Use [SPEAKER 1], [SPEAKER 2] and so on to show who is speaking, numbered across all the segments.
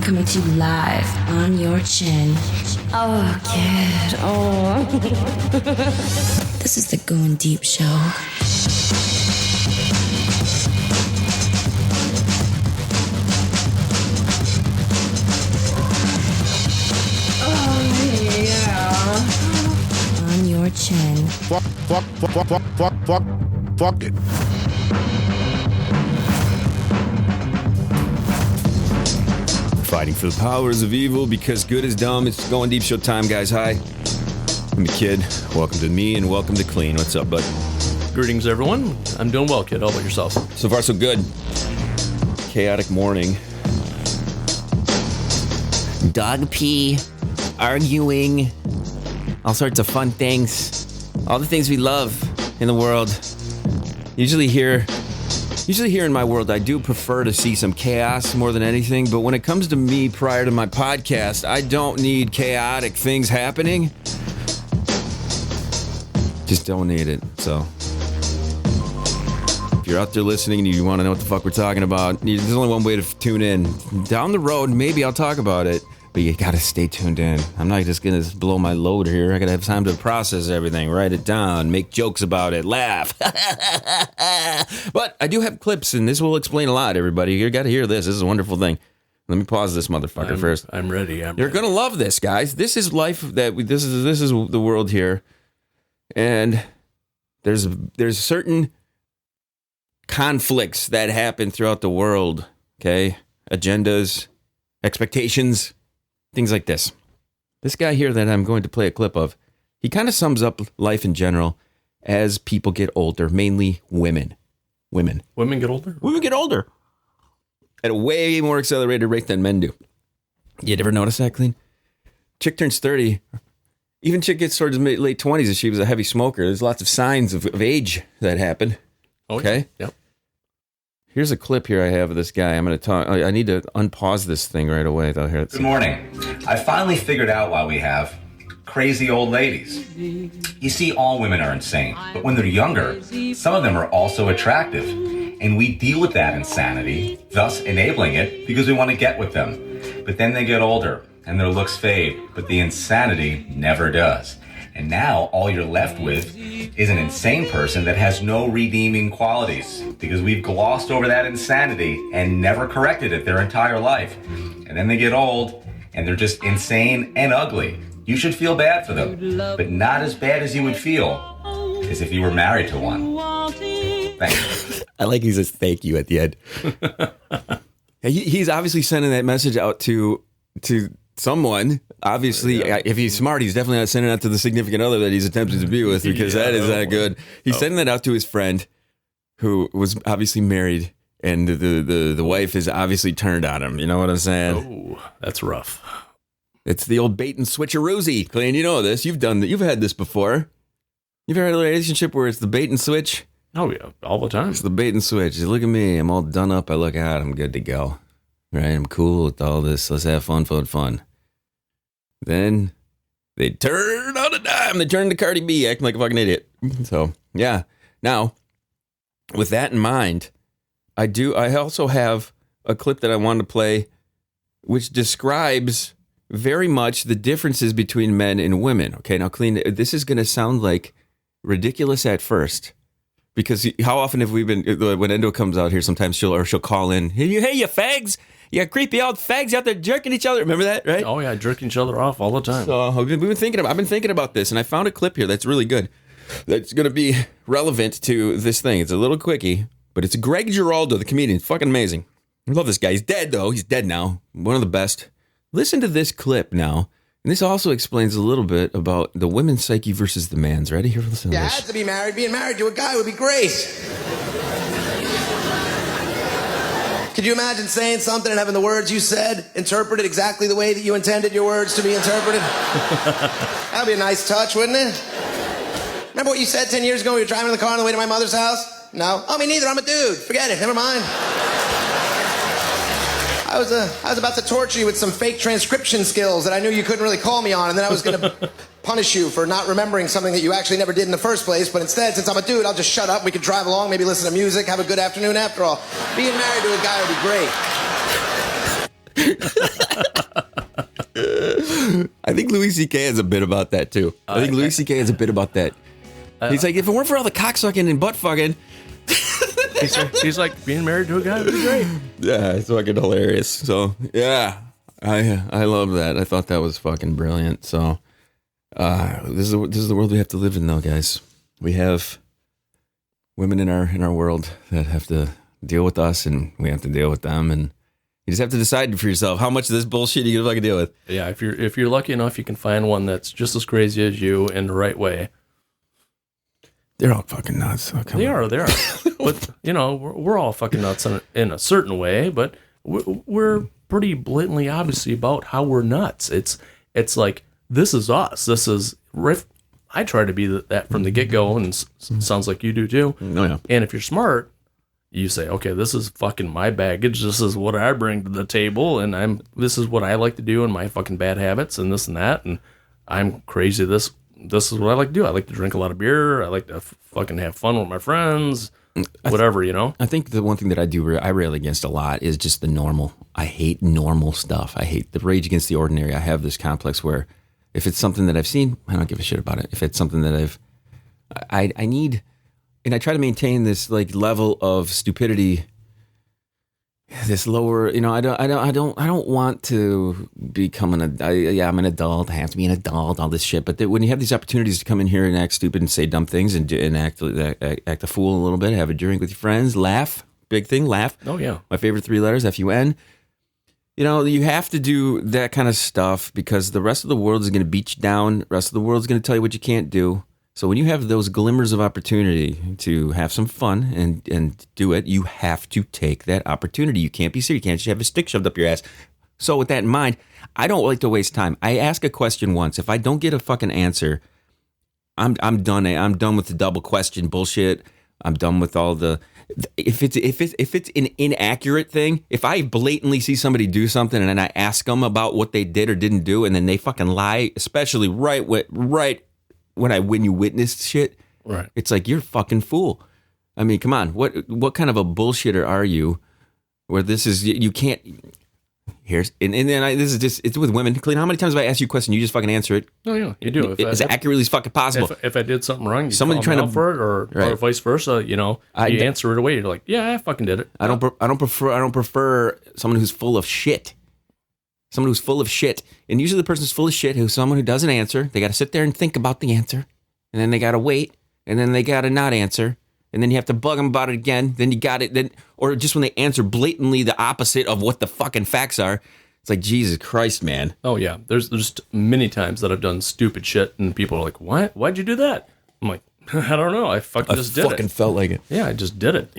[SPEAKER 1] coming to you live on your chin. Oh, kid. Oh. This is the Going Deep Show. Oh, yeah. On your chin.
[SPEAKER 2] Fuck it.
[SPEAKER 3] Fighting for the powers of evil because good is dumb. It's Going Deep Show time, guys. Hi. I'm the Kid. Welcome to me and welcome to Kleen. What's up, bud?
[SPEAKER 4] Greetings, everyone. I'm doing well, Kid. How about yourself?
[SPEAKER 3] So far, so good. Chaotic morning. Dog pee. Arguing. All sorts of fun things. All the things we love in the world. Usually here in my world, I do prefer to see some chaos more than anything, but when it comes to me prior to my podcast, I don't need chaotic things happening. Just don't need it. So if you're out there listening and you want to know what the fuck we're talking about, there's only one way to tune in. Down the road, maybe I'll talk about it, but you gotta stay tuned in. I'm not just gonna blow my load here. I gotta have time to process everything, write it down, make jokes about it, laugh. But I do have clips, and this will explain a lot, everybody. You gotta hear this. This is a wonderful thing. Let me pause this motherfucker first.
[SPEAKER 4] I'm ready.
[SPEAKER 3] You're gonna love this, guys. This is life. This is the world here, and there's certain conflicts that happen throughout the world. Okay, agendas, expectations. Things like this. This guy here that I'm going to play a clip of, he kind of sums up life in general as people get older, mainly women. Women
[SPEAKER 4] get older?
[SPEAKER 3] Women get older at a way more accelerated rate than men do. You ever notice that, Kleen? Chick turns 30. Even chick gets towards late 20s if she was a heavy smoker. There's lots of signs of age that happen. Okay?
[SPEAKER 4] Yep.
[SPEAKER 3] Here's a clip here I have of this guy. I'm going to talk. I need to unpause this thing right away, though. Here,
[SPEAKER 5] Good morning. I finally figured out why we have crazy old ladies. You see, all women are insane, but when they're younger, some of them are also attractive. And we deal with that insanity, thus enabling it because we want to get with them. But then they get older and their looks fade, but the insanity never does. And now all you're left with is an insane person that has no redeeming qualities because we've glossed over that insanity and never corrected it their entire life. And then they get old and they're just insane and ugly. You should feel bad for them, but not as bad as you would feel as if you were married to one. Thank you.
[SPEAKER 3] I like he says thank you at the end. He's obviously sending that message out to someone. Obviously, if he's smart, he's definitely not sending it out to the significant other that he's attempting to be with because that is not good. He's sending that out to his friend who was obviously married, and the wife is obviously turned on him. You know what I'm saying?
[SPEAKER 4] Oh, that's rough.
[SPEAKER 3] It's the old bait and switcheroozy. Kleen, you know this. You've done that. You've had this before. You've had a relationship where it's the bait and switch?
[SPEAKER 4] Oh, yeah, all the time.
[SPEAKER 3] It's the bait and switch. Look at me. I'm all done up. I look out. I'm good to go. Right? I'm cool with all this. Let's have fun. Then they turn on a dime. They turn to Cardi B, acting like a fucking idiot. So, yeah. Now, with that in mind, I also have a clip that I wanted to play, which describes very much the differences between men and women. Okay, now, Kleen, this is going to sound like ridiculous at first, because how often have we been, when Endo comes out here, sometimes she'll call in, hey, you fags. You creepy old fags out there jerking each other. Remember that, right?
[SPEAKER 4] Oh, yeah, jerking each other off all the time.
[SPEAKER 3] So I've been thinking about this, and I found a clip here that's really good. That's going to be relevant to this thing. It's a little quickie, but it's Greg Giraldo, the comedian. Fucking amazing. I love this guy. He's dead, though. He's dead now. One of the best. Listen to this clip now. And this also explains a little bit about the women's psyche versus the man's. Ready? Here, listen to this.
[SPEAKER 6] Yeah, I had to be married. Being married to a guy would be great. Could you imagine saying something and having the words you said interpreted exactly the way that you intended your words to be interpreted? That'd be a nice touch, wouldn't it? Remember what you said 10 years ago when you were driving in the car on the way to my mother's house? No? Oh, me neither. I'm a dude. Forget it. Never mind. I was about to torture you with some fake transcription skills that I knew you couldn't really call me on, and then I was going to punish you for not remembering something that you actually never did in the first place. But instead, since I'm a dude, I'll just shut up. We could drive along, maybe listen to music, have a good afternoon after all. Being married to a guy would be great.
[SPEAKER 3] I think Louis C.K. has a bit about that too. I think Louis C.K. has a bit about that. He's like, if it weren't for all the cocksucking and butt fucking.
[SPEAKER 4] He's like, being married to a guy would be great.
[SPEAKER 3] Yeah, it's fucking hilarious. So yeah, I love that. I thought that was fucking brilliant. So this is the world we have to live in, though, guys. We have women in our world that have to deal with us, and we have to deal with them, and you just have to decide for yourself how much of this bullshit you gonna fucking deal with.
[SPEAKER 4] Yeah, if you're lucky enough, you can find one that's just as crazy as you in the right way.
[SPEAKER 3] They're all fucking nuts. So
[SPEAKER 4] they are. But, we're all fucking nuts in a certain way, but we're pretty blatantly obviously about how we're nuts. It's like, this is us. This is riff. I try to be that from the get-go, and sounds like you do too.
[SPEAKER 3] Oh, yeah.
[SPEAKER 4] And if you're smart, you say, okay, this is fucking my baggage. This is what I bring to the table, and this is what I like to do, and my fucking bad habits, and this and that, and I'm crazy. This is what I like to do. I like to drink a lot of beer. I like to fucking have fun with my friends. Whatever, I
[SPEAKER 3] think the one thing that I rail against a lot is just the normal. I hate normal stuff. I hate the rage against the ordinary. I have this complex where if it's something that I've seen, I don't give a shit about it. If it's something that I need, and I try to maintain this like level of stupidity, this lower, I don't want to become I'm an adult. I have to be an adult, all this shit. But when you have these opportunities to come in here and act stupid and say dumb things and act a fool a little bit, have a drink with your friends, laugh, big thing, laugh.
[SPEAKER 4] Oh yeah.
[SPEAKER 3] My favorite 3 letters, FUN. You have to do that kind of stuff because the rest of the world is going to beat you down. The rest of the world is going to tell you what you can't do. So when you have those glimmers of opportunity to have some fun and do it, you have to take that opportunity. You can't be serious. You can't just have a stick shoved up your ass. So with that in mind, I don't like to waste time. I ask a question once. If I don't get a fucking answer, I'm done. I'm done with the double question bullshit. I'm done with all the. If it's an inaccurate thing, if I blatantly see somebody do something and then I ask them about what they did or didn't do, and then they fucking lie, especially right when you witnessed shit,
[SPEAKER 4] right?
[SPEAKER 3] It's like, you're a fucking fool. I mean, come on. What kind of a bullshitter are you? Where this is, you can't. This is just, it's with women. Kleen, how many times have I asked you a question, you just fucking answer it?
[SPEAKER 4] Oh yeah, you do.
[SPEAKER 3] As accurately as fucking possible.
[SPEAKER 4] If I did something wrong, you
[SPEAKER 3] somebody
[SPEAKER 4] call
[SPEAKER 3] trying
[SPEAKER 4] me
[SPEAKER 3] to
[SPEAKER 4] out for it, or vice versa. You answer it away. You're like, yeah, I fucking did it.
[SPEAKER 3] I don't prefer someone who's full of shit. Someone who's full of shit. And usually the person who's full of shit who's someone who doesn't answer. They got to sit there and think about the answer. And then they got to wait. And then they got to not answer. And then you have to bug them about it again. Then you got it. Or just when they answer blatantly the opposite of what the fucking facts are. It's like, Jesus Christ, man.
[SPEAKER 4] Oh, yeah. There's just many times that I've done stupid shit. And people are like, what? Why'd you do that? I'm like, I don't know. I just did it. I fucking
[SPEAKER 3] felt like it.
[SPEAKER 4] Yeah, I just did it,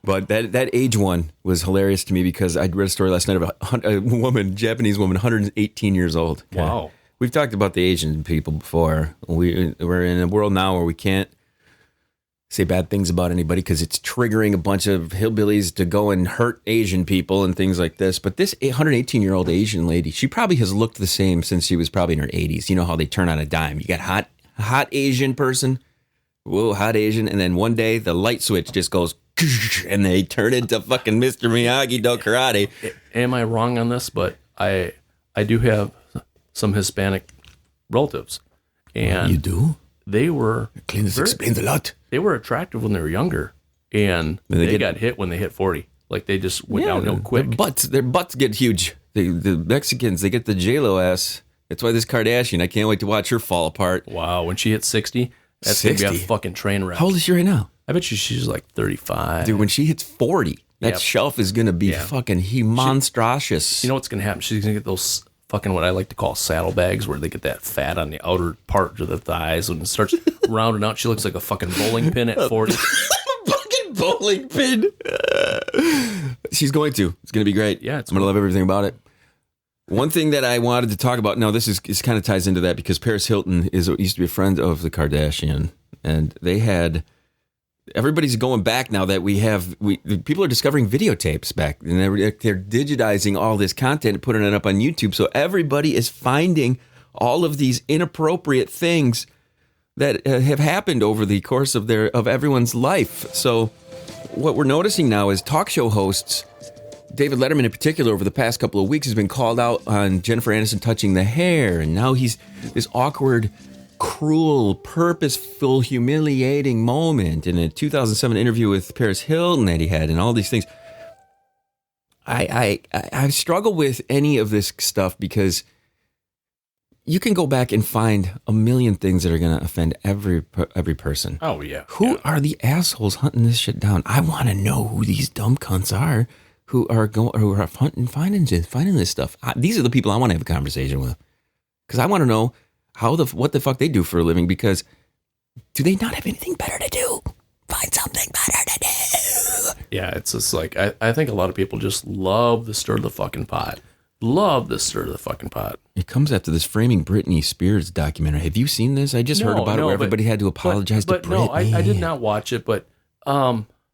[SPEAKER 3] But that age one was hilarious to me because I read a story last night about a woman, Japanese woman, 118 years old. Okay?
[SPEAKER 4] Wow.
[SPEAKER 3] We've talked about the Asian people before. We're in a world now where we can't say bad things about anybody because it's triggering a bunch of hillbillies to go and hurt Asian people and things like this. But this 118-year-old Asian lady, she probably has looked the same since she was probably in her 80s. You know how they turn on a dime. You got hot Asian person, whoa, hot Asian, and then one day the light switch just goes and they turn into fucking Mr. Miyagi-Do karate.
[SPEAKER 4] Am I wrong on this? But I do have some Hispanic relatives. And
[SPEAKER 3] you do?
[SPEAKER 4] They were...
[SPEAKER 3] Kleen, this explains a lot.
[SPEAKER 4] They were attractive when they were younger, and they got hit when they hit 40. Like, they just went downhill quick.
[SPEAKER 3] Their butts get huge. The Mexicans, they get the JLo Ass. That's why this Kardashian, I can't wait to watch her fall apart.
[SPEAKER 4] Wow, when she hits 60, that's going to be a fucking train wreck.
[SPEAKER 3] How old is she right now?
[SPEAKER 4] I bet you she's like 35.
[SPEAKER 3] Dude, when she hits 40, that shelf is going to be fucking monstrous.
[SPEAKER 4] You know what's going to happen? She's going to get those fucking what I like to call saddlebags, where they get that fat on the outer part of the thighs. When it starts rounding out, she looks like a fucking bowling pin at 40.
[SPEAKER 3] Fucking bowling pin. She's going to. It's going to be great.
[SPEAKER 4] Yeah,
[SPEAKER 3] I'm going to love everything about it. One thing that I wanted to talk about, now this kind of ties into that because Paris Hilton used to be a friend of the Kardashian, and they had... Everybody's going back now that people are discovering videotapes back, and they're digitizing all this content and putting it up on YouTube. So everybody is finding all of these inappropriate things that have happened over the course of everyone's life. So what we're noticing now is talk show hosts David Letterman in particular over the past couple of weeks has been called out on Jennifer Aniston touching the hair, and now he's this awkward, cruel, purposeful, humiliating moment in a 2007 interview with Paris Hilton that he had, and all these things. I struggle with any of this stuff because you can go back and find a million things that are going to offend every person.
[SPEAKER 4] Oh yeah.
[SPEAKER 3] Who are the assholes hunting this shit down? I want to know who these dumb cunts are who are hunting, finding this stuff. These are the people I want to have a conversation with, because I want to know what the fuck they do for a living. Because do they not have anything better to do? Find something better to do.
[SPEAKER 4] Yeah, it's just like I think a lot of people just love the stir of the fucking pot. Love the stir of the fucking pot.
[SPEAKER 3] It comes after this Framing Britney Spears documentary. Have you seen this? I just heard about it where everybody had to apologize to Britney.
[SPEAKER 4] No, I did not watch it, but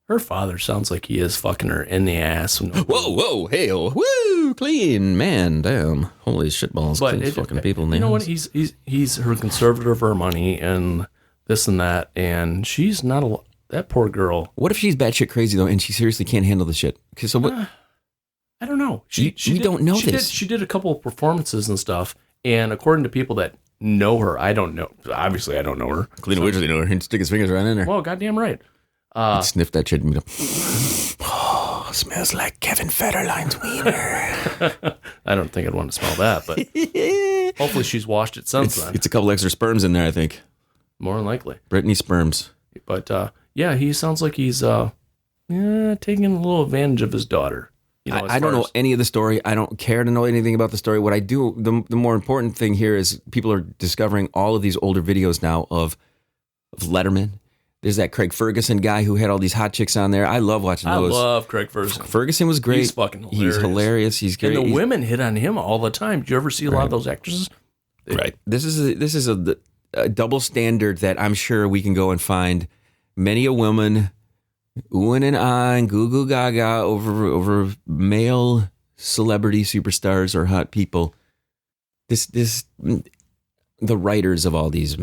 [SPEAKER 4] her father sounds like he is fucking her in the ass.
[SPEAKER 3] Whoa, hail, woo, Kleen, man, damn, holy shitballs, Kleen's fucking people.
[SPEAKER 4] You know what? He's her conservator of her money and this and that, and she's not that poor girl.
[SPEAKER 3] What if she's batshit crazy though, and she seriously can't handle the shit? Okay, so what?
[SPEAKER 4] I don't know.
[SPEAKER 3] We don't know this.
[SPEAKER 4] She did a couple of performances and stuff, and according to people that know her, I don't know. Obviously, I don't know her.
[SPEAKER 3] Clean originally know her. He'd stick his fingers right in there.
[SPEAKER 4] Well, goddamn right.
[SPEAKER 3] Sniff that shit and be like, oh, smells like Kevin Federline's wiener.
[SPEAKER 4] I don't think I'd want to smell that, but hopefully she's washed it since then.
[SPEAKER 3] It's a couple extra sperms in there, I think.
[SPEAKER 4] More than likely.
[SPEAKER 3] Britney sperms.
[SPEAKER 4] But yeah, he sounds like he's taking a little advantage of his daughter. You know,
[SPEAKER 3] I don't know any of the story. I don't care to know anything about the story. What I do, the more important thing here is people are discovering all of these older videos now of Letterman. There's that Craig Ferguson guy who had all these hot chicks on there. I love watching those.
[SPEAKER 4] I love Craig Ferguson.
[SPEAKER 3] Ferguson was great.
[SPEAKER 4] He's fucking hilarious.
[SPEAKER 3] He's hilarious. He's great.
[SPEAKER 4] And the women hit on him all the time. Did you ever see a lot of those actresses?
[SPEAKER 3] Right. This is a double standard that I'm sure we can go and find many a woman oohing and ahhing, goo goo gaga over male celebrity superstars or hot people. The writers of all these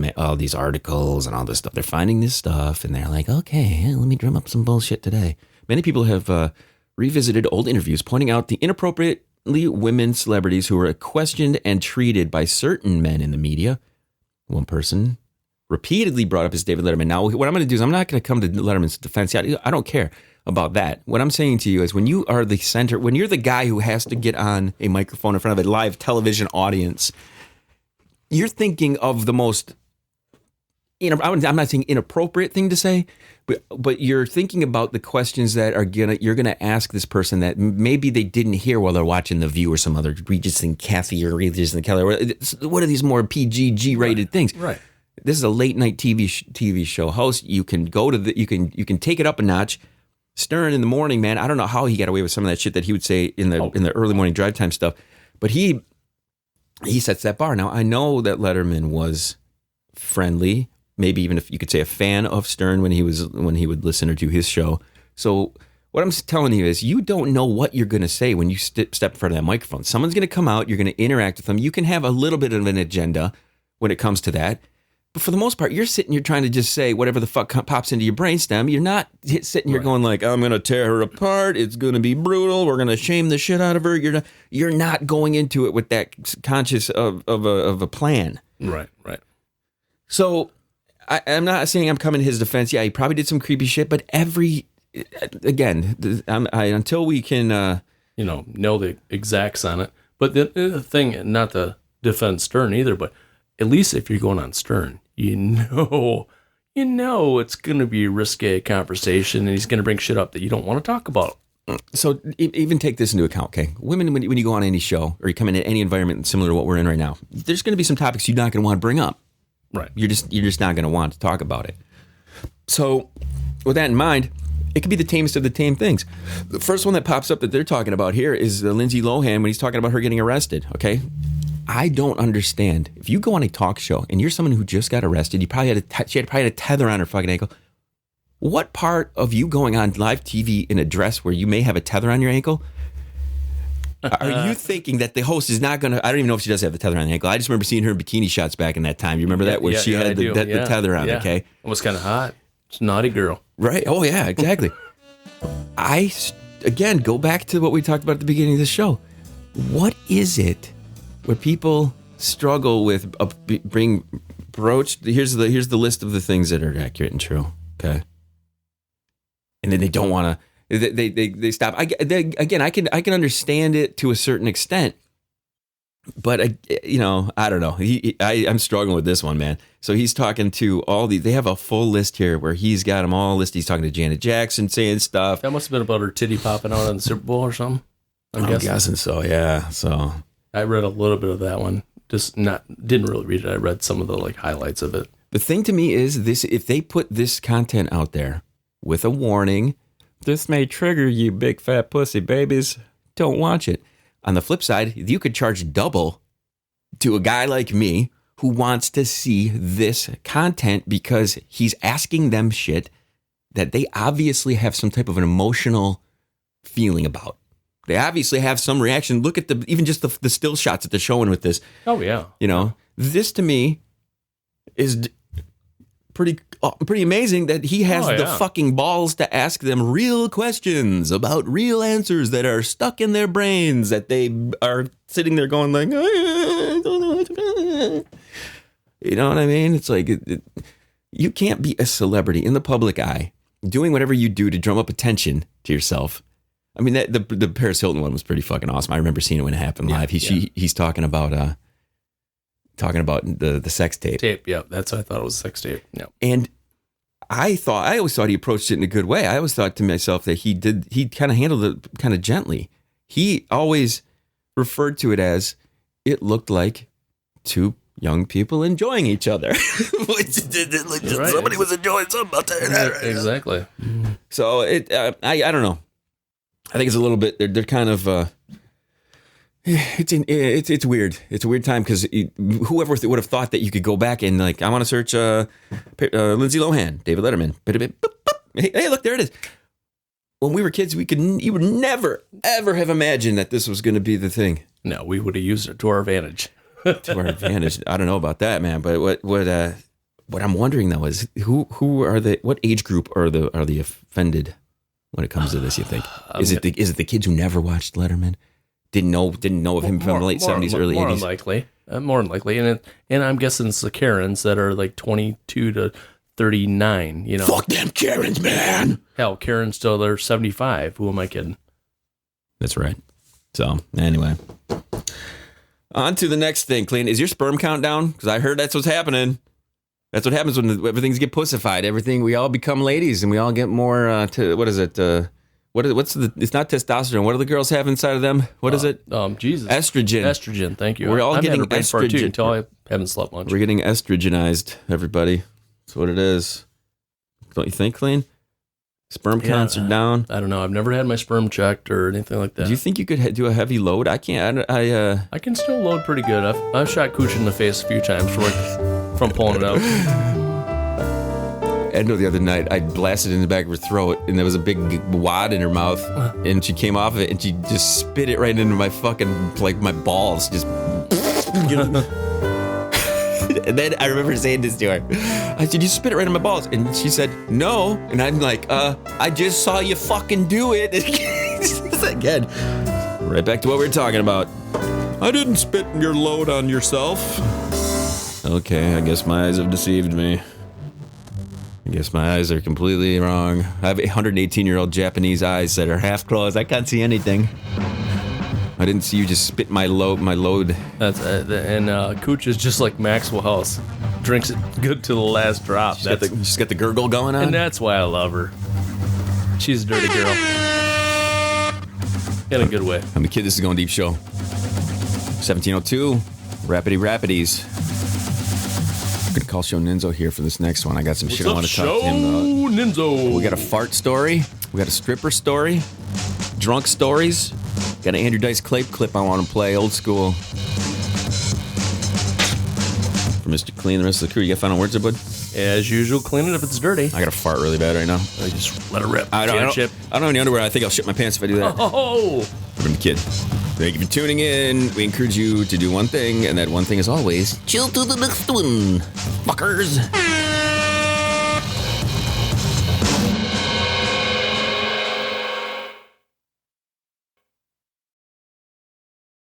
[SPEAKER 3] articles and all this stuff, they're finding this stuff and they're like, okay, let me drum up some bullshit today. Many people have revisited old interviews pointing out the inappropriately women celebrities who were questioned and treated by certain men in the media. One person repeatedly brought up is David Letterman. Now, what I'm going to do is I'm not going to come to Letterman's defense. I don't care about that. What I'm saying to you is when you are the center, when you're the guy who has to get on a microphone in front of a live television audience, you're thinking of the most, I'm not saying inappropriate thing to say, but you're thinking about the questions that you're gonna ask this person that maybe they didn't hear while they're watching The View or some other Regis and Kathy or Regis and Kelly. What are these more PG rated things?
[SPEAKER 4] Right.
[SPEAKER 3] This is a late night TV show host. You can go to you can take it up a notch. Stern in the morning, man. I don't know how he got away with some of that shit that he would say in the early morning drive time stuff, but he sets that bar. Now, I know that Letterman was friendly, maybe even if you could say a fan of Stern when he would listen or do his show. So what I'm telling you is you don't know what you're going to say when you step in front of that microphone. Someone's going to come out. You're going to interact with them. You can have a little bit of an agenda when it comes to that. But for the most part, you're trying to just say whatever the fuck pops into your brainstem. You're not sitting here going like, I'm going to tear her apart. It's going to be brutal. We're going to shame the shit out of her. You're not going into it with that conscious of a plan.
[SPEAKER 4] Right.
[SPEAKER 3] So I'm not saying I'm coming to his defense. Yeah, he probably did some creepy shit, but until we can,
[SPEAKER 4] know the exacts on it. But the thing, not to defend Stern either, but at least if you're going on Stern, you know it's going to be a risque conversation and he's going to bring shit up that you don't want to talk about.
[SPEAKER 3] So even take this into account, okay? Women, when you go on any show or you come into any environment similar to what we're in right now, there's going to be some topics you're not going to want to bring up.
[SPEAKER 4] Right.
[SPEAKER 3] You're just not going to want to talk about it. So with that in mind, it could be the tamest of the tame things. The first one that pops up that they're talking about here is Lindsay Lohan when he's talking about her getting arrested, okay? I don't understand. If you go on a talk show and you're someone who just got arrested, she probably had a tether on her fucking ankle. What part of you going on live TV in a dress where you may have a tether on your ankle? Are you thinking that the host is not going to... I don't even know if she does have the tether on the ankle. I just remember seeing her in bikini shots back in that time. You remember that? Where she had the tether on, okay?
[SPEAKER 4] It was kind of hot. It's a naughty girl.
[SPEAKER 3] Right. Oh, yeah, exactly. I again, go back to what we talked about at the beginning of the show. What is it where people struggle with being broached? Here's the list of the things that are accurate and true. Okay, and then they don't want to. They stop. I can understand it to a certain extent, but I don't know. I'm struggling with this one, man. So he's talking to all these. They have a full list here where he's got them all listed. He's talking to Janet Jackson, saying stuff.
[SPEAKER 4] That must have been about her titty popping out on the Super Bowl or something.
[SPEAKER 3] I'm guessing so. Yeah. So
[SPEAKER 4] I read a little bit of that one. Didn't really read it. I read some of the highlights of it.
[SPEAKER 3] The thing to me is this: if they put this content out there with a warning, this may trigger you, big fat pussy babies. Don't watch it. On the flip side, you could charge double to a guy like me who wants to see this content because he's asking them shit that they obviously have some type of an emotional feeling about. They obviously have some reaction. Look at even just the still shots that they're showing with this.
[SPEAKER 4] Oh, yeah.
[SPEAKER 3] This to me is pretty amazing that he has the fucking balls to ask them real questions about real answers that are stuck in their brains that they are sitting there going like, I don't know. You know what I mean? It's like you can't be a celebrity in the public eye doing whatever you do to drum up attention to yourself. I mean, the Paris Hilton one was pretty fucking awesome. I remember seeing it when it happened live. He's talking about the sex tape.
[SPEAKER 4] Yeah, that's what I thought it was, sex tape. Yeah.
[SPEAKER 3] And I always thought he approached it in a good way. I always thought to myself that he kind of handled it kind of gently. He always referred to it as it looked like two young people enjoying each other. Somebody was enjoying something out there.
[SPEAKER 4] Exactly.
[SPEAKER 3] So I don't know. I think it's a little bit. They're kind of. It's weird. It's a weird time because whoever would have thought that you could go back and I want to search Lindsay Lohan, David Letterman. Hey, look, there it is. When we were kids, you would never ever have imagined that this was going to be the thing.
[SPEAKER 4] No, we would have used it to our advantage.
[SPEAKER 3] To our advantage. I don't know about that, man. But what I'm wondering though is who are what age group are the offended when it comes to this? You think is it the kids who never watched Letterman? Didn't know of him from the late 70s, early 80s.
[SPEAKER 4] More than likely, and I'm guessing it's the Karens that are 22 to 39.
[SPEAKER 3] Fuck them Karens, man.
[SPEAKER 4] Hell, Karens till they're 75. Who am I kidding?
[SPEAKER 3] That's right. So anyway, on to the next thing. Kleen, is your sperm count down? Because I heard that's what's happening. That's what happens when everything's get pussified. We all become ladies, and we all get more. What is it? It's not testosterone. What do the girls have inside of them? What is it?
[SPEAKER 4] Jesus.
[SPEAKER 3] Estrogen.
[SPEAKER 4] Thank you.
[SPEAKER 3] We're all getting estrogen
[SPEAKER 4] until I haven't slept much.
[SPEAKER 3] We're getting estrogenized, everybody. That's what it is. Don't you think, Kleen? Sperm counts are down.
[SPEAKER 4] I don't know. I've never had my sperm checked or anything like that.
[SPEAKER 3] Do you think you could do a heavy load? I can't.
[SPEAKER 4] I can still load pretty good. I've shot Cooch in the face a few times from pulling it out.
[SPEAKER 3] Edna the other night, I blasted in the back of her throat, and there was a big wad in her mouth, and she came off of it, and she just spit it right into my fucking, my balls, just. And then I remember saying this to her. I said, "You spit it right in my balls," and she said, "No," and I'm like, "I just saw you fucking do it." Again, right back to what we were talking about. I didn't spit your load on yourself. Okay, I guess my eyes have deceived me. I guess my eyes are completely wrong. I have 118-year-old Japanese eyes that are half closed. I can't see anything. I didn't see you just spit my load.
[SPEAKER 4] That's and Cooch is just like Maxwell House. Drinks it good to the last drop.
[SPEAKER 3] She's got the gurgle going on.
[SPEAKER 4] And that's why I love her. She's a dirty girl. In a good way.
[SPEAKER 3] I'm the kid. This is Going Deep Show. 1702. Rapidies. I'm going to call Show Ninzo here for this next one. I got some shit I want to talk to him about.
[SPEAKER 4] Ninzo.
[SPEAKER 3] We got a fart story. We got a stripper story. Drunk stories. Got an Andrew Dice Clay clip I want to play. Old school. For Mr. Kleen and the rest of the crew. You got final words there, bud?
[SPEAKER 4] As usual, clean it if it's dirty.
[SPEAKER 3] I got to fart really bad right now.
[SPEAKER 4] Just let it rip.
[SPEAKER 3] I don't have any underwear. I think I'll shit my pants if I do that.
[SPEAKER 4] Oh!
[SPEAKER 3] I'm the kid. Thank you for tuning in. We encourage you to do one thing, and that one thing is always chill to the next one, fuckers.